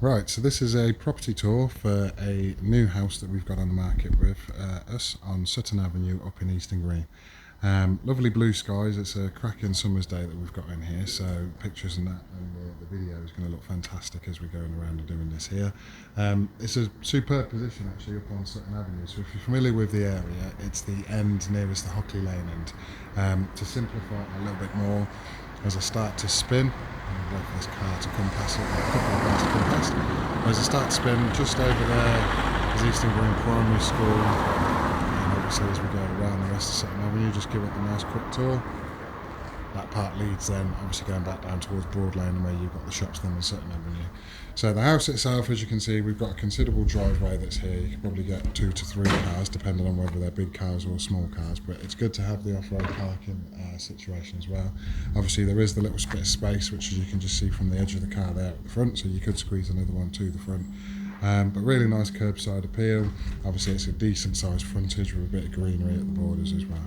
Right, so this is a property tour for a new house that we've got on the market with us on Sutton Avenue up in Easton Green. Lovely blue skies. It's a cracking summer's day that we've got in here, so pictures and that and the video is going to look fantastic as we're going around and doing this here. It's a superb position actually up on Sutton Avenue, so if you're familiar with the area, it's the end nearest the Hockley Lane end. To simplify it a little bit more, as I start to spin, I'm waiting for this car to come past it, a couple of cars to come past. As I start to spin, just over there is Easton Green Primary School, and obviously as we go around the rest of Sutton Avenue, just give it a nice quick tour. That part leads then obviously going back down towards Broad Lane and where you've got the shops then on Sutton Avenue. So the house itself, as you can see, we've got a considerable driveway that's here. You can probably get 2 to 3 cars depending on whether they're big cars or small cars, but it's good to have the off-road parking situation as well. Obviously there is the little bit of space which as you can just see from the edge of the car there at the front, so you could squeeze another one to the front. But really nice curbside appeal. Obviously it's a decent sized frontage with a bit of greenery at the borders as well.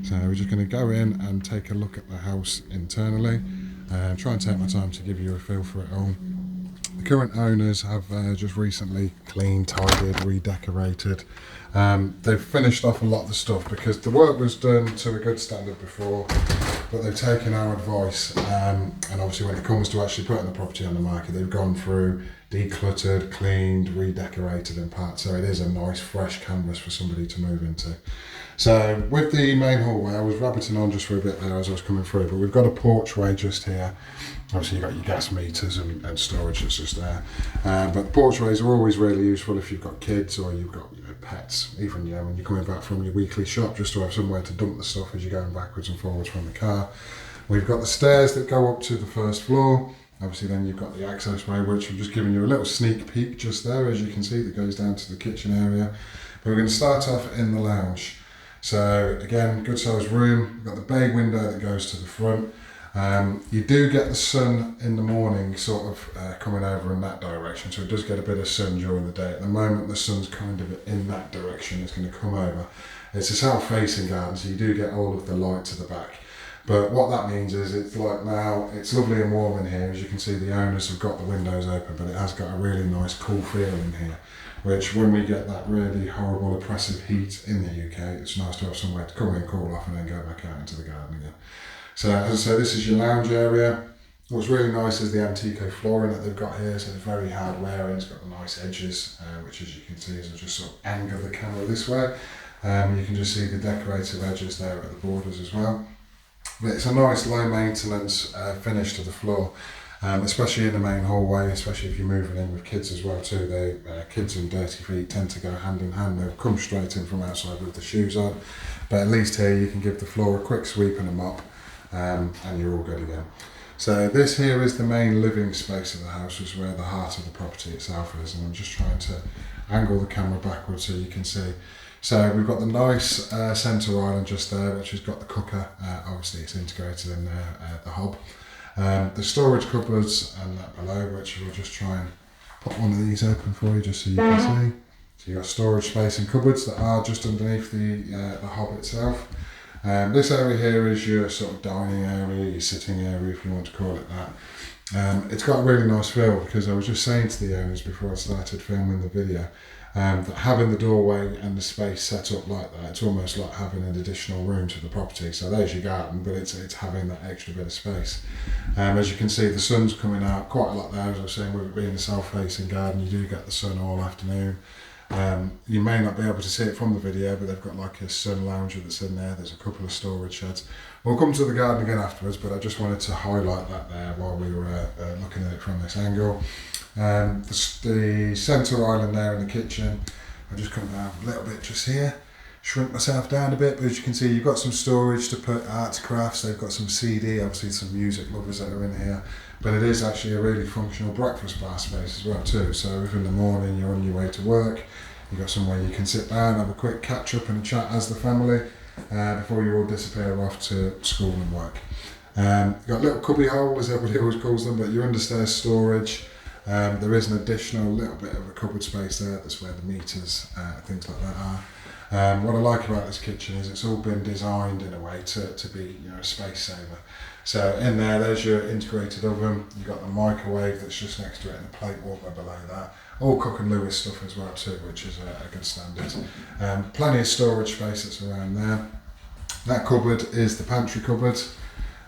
So we're just going to go in and take a look at the house internally, try and take my time to give you a feel for it all. The current owners have just recently cleaned, tidied, redecorated. They've finished off a lot of the stuff because the work was done to a good standard before, but they've taken our advice and obviously when it comes to actually putting the property on the market, they've gone through, decluttered, cleaned, redecorated in part, so it is a nice fresh canvas for somebody to move into. So with the main hallway, I was rabbiting on just for a bit there as I was coming through, but we've got a porchway just here. Obviously you've got your gas meters and storage that's just there. But porchways are always really useful if you've got kids or you've got pets, even when you're coming back from your weekly shop, just to have somewhere to dump the stuff as you're going backwards and forwards from the car. We've got the stairs that go up to the first floor. Obviously then you've got the access way, which I'm just giving you a little sneak peek just there, as you can see, that goes down to the kitchen area. But we're going to start off in the lounge. So again, good sized room. We've got the bay window that goes to the front. You do get the sun in the morning sort of coming over in that direction, so it does get a bit of sun during the day. At the moment the sun's kind of in that direction, it's going to come over. It's a south facing garden, so you do get all of the light to the back. But what that means is it's like now, it's lovely and warm in here. As you can see, the owners have got the windows open, but it has got a really nice cool feel in here, which when we get that really horrible oppressive heat in the UK, it's nice to have somewhere to come in, cool off and then go back out into the garden again. So as I say, this is your lounge area. What's really nice is the Antico flooring that they've got here, so it's very hard wearing, it's got the nice edges, which as you can see, as I just sort of angle the camera this way, you can just see the decorative edges there at the borders as well. But it's a nice low maintenance finish to the floor, especially in the main hallway, especially if you're moving in with kids as well too. Kids and dirty feet tend to go hand in hand. They'll come straight in from outside with the shoes on, but at least here you can give the floor a quick sweep and a mop, and you're all good again. So this here is the main living space of the house, which is where the heart of the property itself is, and I'm just trying to angle the camera backwards so you can see. So we've got the nice centre island just there, which has got the cooker. Obviously it's integrated in there, the hob. The storage cupboards and that below, which we'll just try and put one of these open for you just so you can see. So you've got storage space and cupboards that are just underneath the hob itself. This area here is your sort of dining area, your sitting area if you want to call it that. It's got a really nice feel because I was just saying to the owners before I started filming the video, that having the doorway and the space set up like that, it's almost like having an additional room to the property. So there's your garden, but it's having that extra bit of space. As you can see, the sun's coming out quite a lot there. As I was saying, with it being a south-facing garden, you do get the sun all afternoon. You may not be able to see it from the video, but they've got like a sun lounger that's in there. There's a couple of storage sheds. We'll come to the garden again afterwards, but I just wanted to highlight that there while we were looking at it from this angle. The centre island there in the kitchen, I'll just come down a little bit just here, shrink myself down a bit, but as you can see you've got some storage to put arts, crafts, they've got some CD, obviously some music lovers that are in here, but it is actually a really functional breakfast bar space as well too. So if in the morning you're on your way to work, you've got somewhere you can sit down, have a quick catch up and a chat as the family before you all disappear off to school and work. You've got a little cubby hole, as everybody always calls them, but your understairs storage. There is an additional little bit of a cupboard space there, that's where the meters, things like that are. What I like about this kitchen is it's all been designed in a way to be, you know, a space saver. So in there's your integrated oven. You've got the microwave that's just next to it and a plate warmer below that. All Cook and Lewis stuff as well too, which is a good standard. Plenty of storage space that's around there. That cupboard is the pantry cupboard.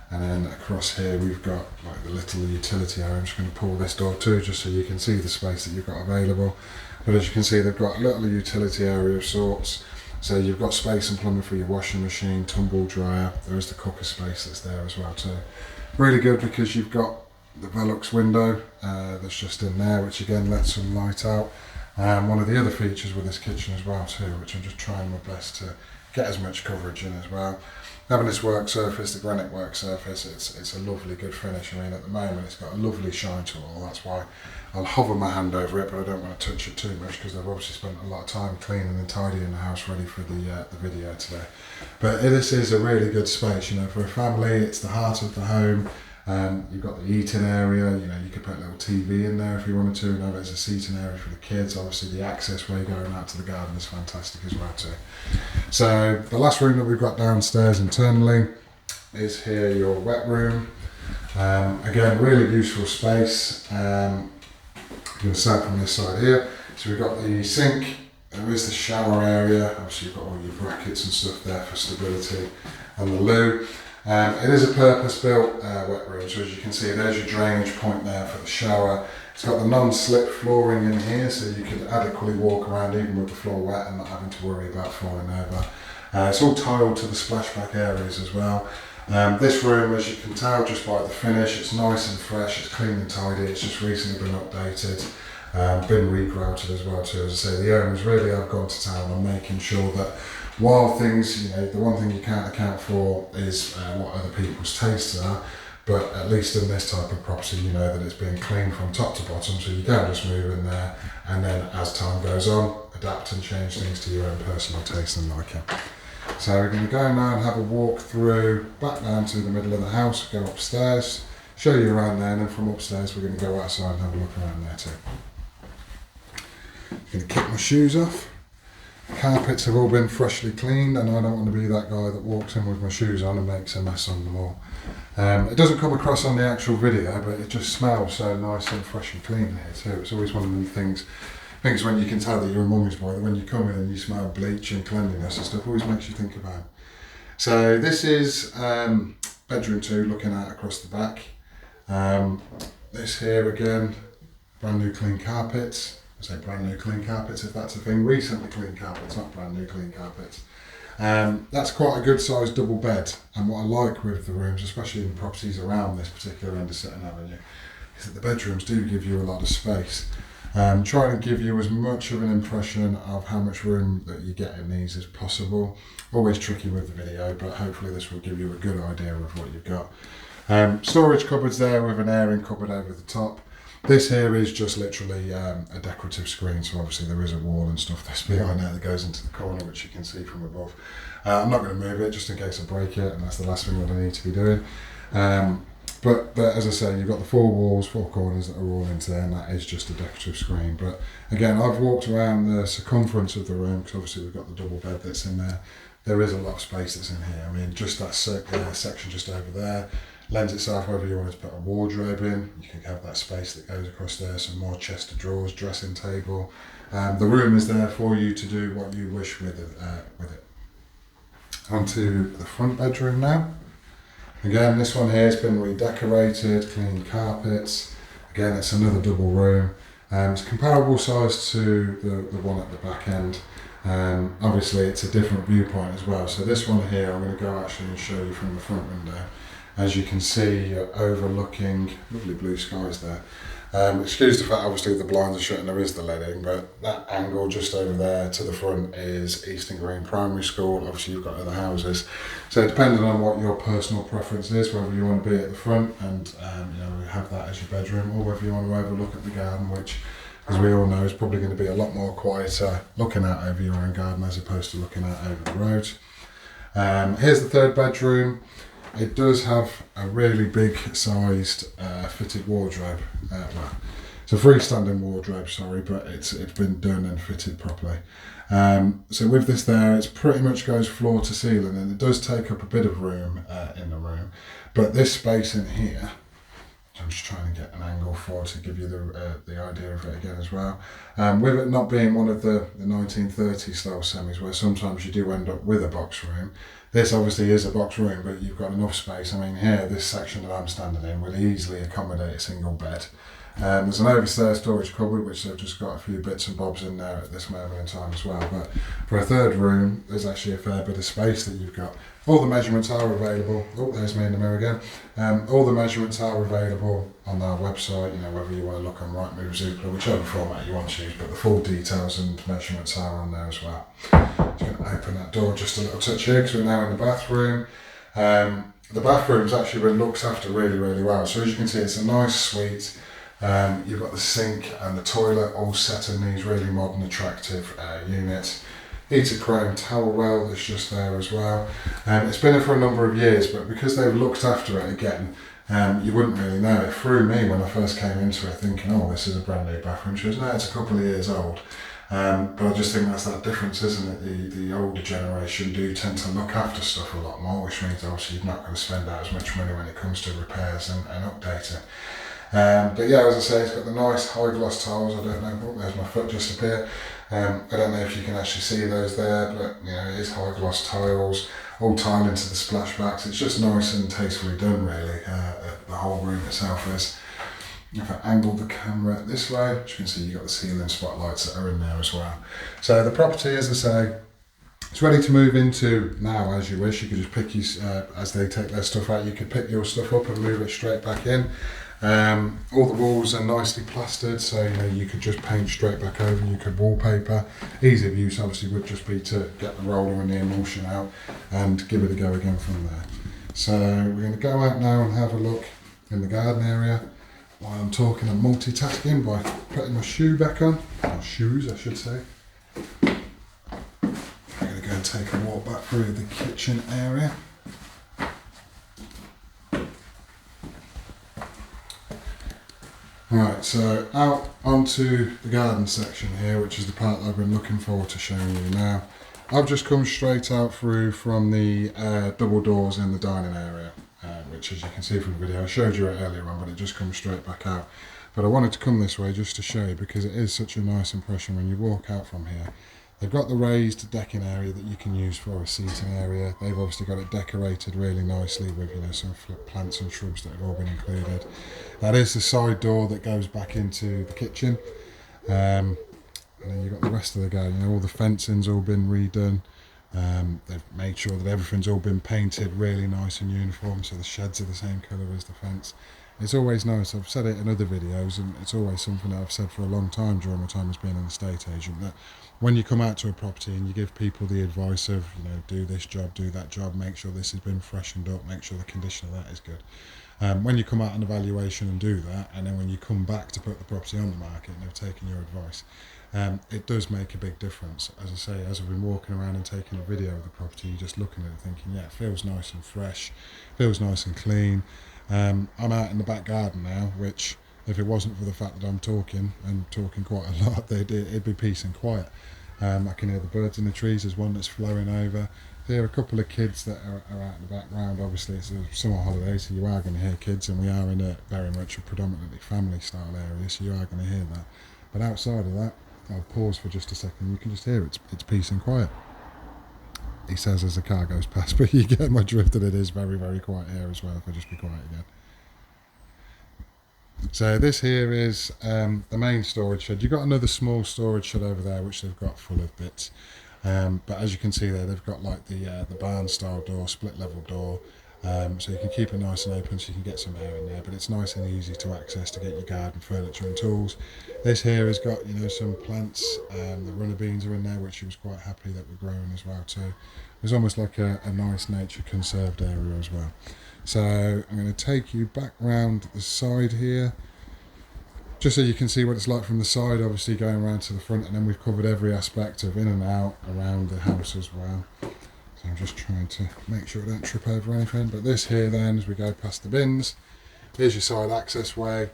And then across here we've got like the little utility area. I'm just going to pull this door too, just so you can see the space that you've got available. But as you can see, they've got a little utility area of sorts. So you've got space and plumbing for your washing machine, tumble dryer. There is the cooker space that's there as well too. Really good because you've got the Velux window that's just in there, which again lets some light out. One of the other features with this kitchen as well too, which I'm just trying my best to get as much coverage in as well. Having this work surface, the granite work surface, it's a lovely good finish. I mean, at the moment it's got a lovely shine to it all. That's why I'll hover my hand over it, but I don't want to touch it too much because I've obviously spent a lot of time cleaning and tidying the house ready for the video today. But this is a really good space, you know, for a family. It's the heart of the home. You've got the eating area, you know, you could put a little TV in there if you wanted to, and have it as a seating area for the kids. Obviously the access way going out to the garden is fantastic as well too. So the last room that we've got downstairs internally is here, your wet room. Again, really useful space. You're going to start from this side here. So we've got the sink, there is the shower area, obviously you've got all your brackets and stuff there for stability, and the loo. It is a purpose-built wet room, so as you can see there's your drainage point there for the shower. It's got the non-slip flooring in here, so you can adequately walk around even with the floor wet and not having to worry about falling over. It's all tiled to the splashback areas as well. This room, as you can tell just by the finish, it's nice and fresh, it's clean and tidy, it's just recently been updated, been regrouted as well too. As I say, the owners really have gone to town on making sure that while things, you know, the one thing you can't account for is what other people's tastes are, but at least in this type of property, you know that it's been cleaned from top to bottom, so you can just move in there and then as time goes on, adapt and change things to your own personal taste and liking. So we're going to go now and have a walk through back down to the middle of the house, go upstairs, show you around there, and then from upstairs we're going to go outside and have a look around there too. I'm going to kick my shoes off. The carpets have all been freshly cleaned, and I don't want to be that guy that walks in with my shoes on and makes a mess on them all. It doesn't come across on the actual video, but it just smells so nice and fresh and clean here too. It's always one of the things when you can tell that you're a mummy's boy, that when you come in and you smell bleach and cleanliness and stuff, always makes you think about it. So this is bedroom 2, looking out across the back. This here again, brand new clean carpets. I say brand new clean carpets if that's a thing. Recently clean carpets, not brand new clean carpets. That's quite a good sized double bed, and what I like with the rooms, especially in the properties around this particular end of Suttton Avenue, is that the bedrooms do give you a lot of space. Trying to give you as much of an impression of how much room that you get in these as possible. Always tricky with the video, but hopefully this will give you a good idea of what you've got. Storage cupboards there with an airing cupboard over the top. This here is just literally a decorative screen, so obviously there is a wall and stuff that's behind there that goes into the corner, which you can see from above. I'm not going to move it just in case I break it, and that's the last thing that I need to be doing. But as I say, you've got the 4 walls, 4 corners that are all into there, and that is just a decorative screen. But again, I've walked around the circumference of the room, because obviously we've got the double bed that's in there. There is a lot of space that's in here. I mean, just that section just over there lends itself, whether you wanted to put a wardrobe in, you can have that space that goes across there, some more chest of drawers, dressing table. The room is there for you to do what you wish with it. Onto the front bedroom now. Again, this one here has been redecorated, clean carpets. Again, it's another double room. It's comparable size to the one at the back end. Obviously, it's a different viewpoint as well. So this one here, I'm going to go actually and show you from the front window. As you can see, you're overlooking lovely blue skies there. Excuse the fact, obviously the blinds are shut and there is the leading, but that angle just over there to the front is Easton Green Primary School. Obviously you've got other houses, so depending on what your personal preference is, whether you want to be at the front and have that as your bedroom, or whether you want to overlook at the garden, which, as we all know, is probably going to be a lot more quieter looking out over your own garden as opposed to looking out over the road. Here's the third bedroom. It does have a really big sized fitted wardrobe. It's a freestanding wardrobe, sorry, but it's been done and fitted properly. So with this there, it pretty much goes floor to ceiling, and it does take up a bit of room in the room. But this space in here, I'm just trying to get an angle for to give you the idea of it again as well. With it not being one of the 1930s style semis, where sometimes you do end up with a box room, this obviously is a box room, but you've got enough space. I mean, here, this section that I'm standing in will easily accommodate a single bed. There's an overstairs storage cupboard, which they've just got a few bits and bobs in there at this moment in time as well. But for a third room, there's actually a fair bit of space that you've got. All the measurements are available. Oh, there's me in the mirror again. All the measurements are available on our website, you know, whether you want to look on Rightmove, Zoopla, whichever format you want to use, but the full details and measurements are on there as well. Just going to open that door just a little touch here because we're now in the bathroom. The bathroom's actually been looked after really, really well. So as you can see, it's a nice suite. You've got the sink and the toilet all set in these really modern, attractive units. Heated chrome towel rail that's just there as well. It's been there for a number of years, but because they've looked after it again, you wouldn't really know. It threw me when I first came into it thinking, oh, this is a brand new bathroom. She goes, no, it's a couple of years old. But I just think that's that difference, isn't it? The older generation do tend to look after stuff a lot more, which means obviously you're not going to spend out as much money when it comes to repairs and updating. But yeah, as I say, it's got the nice high gloss tiles. I don't know, oh, there's my foot just appeared. I don't know if you can actually see those there, but you know, it is high gloss tiles, all tiled into the splashbacks. It's just nice and tastefully done, really. The whole room itself is. If I angle the camera this way, as you can see, you've got the ceiling spotlights that are in there as well. So the property, as I say, it's ready to move into now as you wish. You could just pick as they take their stuff out, you could pick your stuff up and move it straight back in. All the walls are nicely plastered, so you know you could just paint straight back over. You could wallpaper. Ease of use obviously would just be to get the roller and the emulsion out and give it a go again from there. So we're going to go out now and have a look in the garden area. While I'm talking, I'm multitasking by putting my shoe back on, or shoes I should say. I'm going to go and take a walk back through the kitchen area. Right, so out onto the garden section here, which is the part that I've been looking forward to showing you now. I've just come straight out through from the double doors in the dining area, which as you can see from the video, I showed you it earlier on, but it just comes straight back out. But I wanted to come this way just to show you because it is such a nice impression when you walk out from here. They've got the raised decking area that you can use for a seating area. They've obviously got it decorated really nicely with, you know, some plants and shrubs that have all been included. That is the side door that goes back into the kitchen. And then you've got the rest of the garden, you know, all the fencing's all been redone. They've made sure that everything's all been painted really nice and uniform, so the sheds are the same colour as the fence. It's always nice, I've said it in other videos, and it's always something that I've said for a long time during my time as being an estate agent, that when you come out to a property and you give people the advice of, you know, do this job, do that job, make sure this has been freshened up, make sure the condition of that is good. When you come out on evaluation and do that, and then when you come back to put the property on the market and they've taken your advice, it does make a big difference. As I say, as I've been walking around and taking a video of the property, you're just looking at it thinking, yeah, it feels nice and fresh, feels nice and clean. I'm out in the back garden now, which if it wasn't for the fact that I'm talking and talking quite a lot, it'd be peace and quiet. I can hear the birds in the trees. There's one that's flowing over. There are a couple of kids that are out in the background. Obviously it's a summer holiday, so you are going to hear kids, and we are in a very much a predominantly family style area, so you are going to hear that. But outside of that, I'll pause for just a second. You can just hear it's peace and quiet. He says as the car goes past, but you get my drift that it is very, very quiet here as well, if I just be quiet again. So this here is the main storage shed. You've got another small storage shed over there which they've got full of bits. But as you can see there, they've got like the barn style door, split level door. So you can keep it nice and open so you can get some air in there, but it's nice and easy to access to get your garden furniture and tools. This here has got, you know, some plants, the runner beans are in there, which he was quite happy that were growing as well too. There's almost like a nice nature conserved area as well. So I'm going to take you back round the side here, just so you can see what it's like from the side, obviously going around to the front, and then we've covered every aspect of in and out around the house as well. So I'm just trying to make sure I don't trip over anything. But this here then, as we go past the bins, Here's your side access way,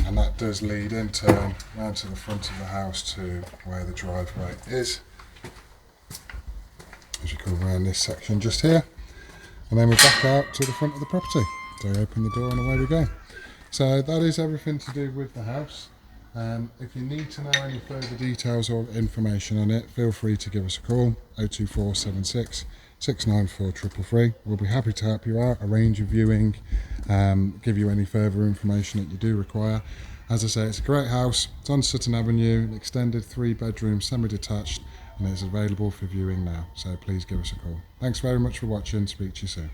and that does lead in turn round to the front of the house to where the driveway is. As you come around this section just here, and then we're back out to the front of the property. So we open the door and away we go. So that is everything to do with the house. If you need to know any further details or information on it, feel free to give us a call, 02476 694 333. We'll be happy to help you out, arrange a viewing, give you any further information that you do require. As I say, it's a great house. It's on Suttton Avenue, an extended 3-bedroom semi-detached, and it's available for viewing now. So please give us a call. Thanks very much for watching. Speak to you soon.